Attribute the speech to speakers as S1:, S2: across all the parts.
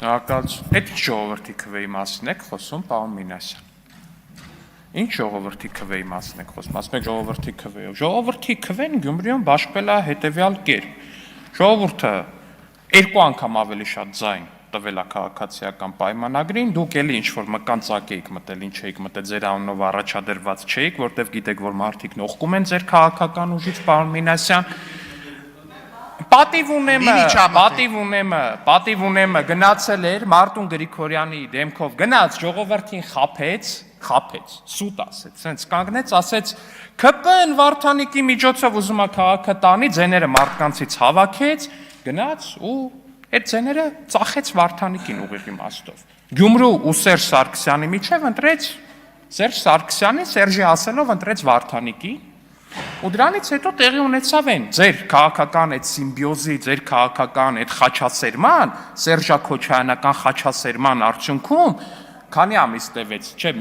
S1: Այդ ժողովրդի քվեի մասին եք խոսում, պարոն Մինասյան։ Ինչ ժողովրդի քվեի մասին եք խոսում, ասում եք ժողովրդի քվեով։ Ժողովրդի քվեն Գյումրիում բաշխվել է հետևյալ կերպ։ Ժողովուրդը երկու անգամ ավելի շատ ձայն տվել է քաղաքացիական պայմանագրին, դուք էլի ինչ-որ մկանցակ էիք մտել, ինչ էիք մտել, ձեր անունով առաջադրված չէիք, որտեվ գիտեք, որ մարդիկ նողկում են ձեր քաղաքական ուժից, պարոն Մինասյան։ Պատիվ ունեմը գնացել էր Մարտուն Գրիգորյանի դեմքով գնաց ժողովրդին խափեց, սուտ ասեց, սենց կանգնեց, ասեց ԿՊ-ն Վարդանիկի միջոցով ուզում է քաղաքը տանի, ձեները մարդկանցից հավաքեց, գնաց ու այդ ձեները ծախեց Վարդանիկին ուղիղ իմաստով։ Գյումրու ու Սերժ Սարգսյանի միջև ընտրեց Սերժ Սարգսյանին, Սերժի ասելով ընտրեց Վարդանիկին։ Ու դրանից հետո տեղի ունեցավ են ձեր քաղաքական այդ սիմբիոզի, ձեր քաղաքական այդ խաչասերման, Սերժա-Քոչարյանական խաչասերման արդյունքում քանի ամիս տևեց, չէ,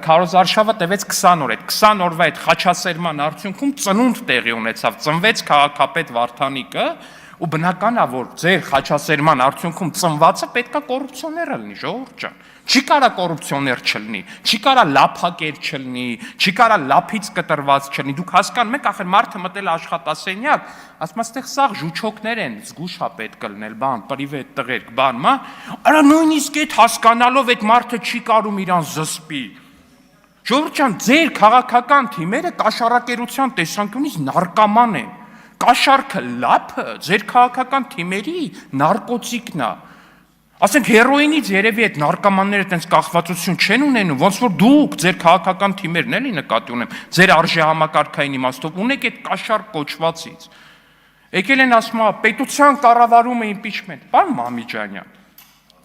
S1: քարոզարշավը տևեց 20 օր, այդ 20 օրվա այդ խաչասերման արդյունքում ծնունդ տեղի ունեցավ, ծնվեց քաղաքապետ Վարդանիկը, ու բնական է, որ ձեր խաչասերման արդյունքում ծնվածը պետքա կոռուպցիոներ լինի, ժողովուրդ ջան։ Չի կարա կոռուպցիոներ չլինի, չի կարա լափակեր չլինի, չի կարա լափից կտրված չլինի։ Դուք հասկանում եք, ախր մարդը մտել աշխատասենյակ, ասում աստեղ սաղ ժուչոկներ են, զգուշ է պետք կլնել, բան, պրիվետ տղերք, բան, մա։ Արա նույնիսկ այդ հասկանալով այդ մարդը չի կարում իրան զսպի։ Ժողովուրդ ջան, ձեր քաղաքական թիմերը կաշառակերության տեսանկյունից նարկոման են։ Կաշառքը լափը ձեր քաղաքական թիմերի նարկոտիկն է։ Ասենք հերոինից երևի այդ նարկոմանները այդպես կախվածություն չեն ունենում, ոնց որ դուք ձեր քաղաքական թիմերն էլի նկատի ունեմ, ձեր արժեհամակարգային իմաստով ունեք այդ կաշառ կոչվածից։ Եկել են ասում, պետության կառավարումը իմպիչմենտ, պարոն Մամիջանյան։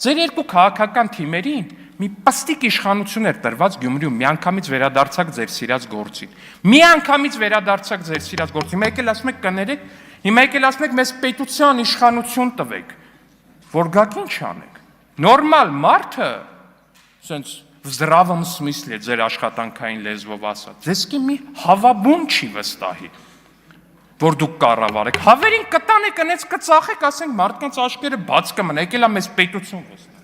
S1: Ձեր երկու քաղաքական թիմերին մի պստիկ իշխանություն էր տրված Գյումրիում, միանգամից վերադարձակ ձեր սիրած գործին։ Միանգամից վերադարձակ ձեր սիրած գործին։ Հիմա եկել ասում եք կներեք, հիմա եկել ասում եք մեզ պետության իշխանություն տվեք, որ գաք ինչ անեք։ Նորմալ մարդը, ասենց в здравом смысле ձեր աշխատանքային լեզվով ասած, ձեզ մի հավաբուն չի վստահի, որ դուք կառավարեք։ Հավերին կտանեք, այնց կծախեք, ասենք մարդկանց աչքերը բաց կմնա, եկել է մեզ պետություն վստահ։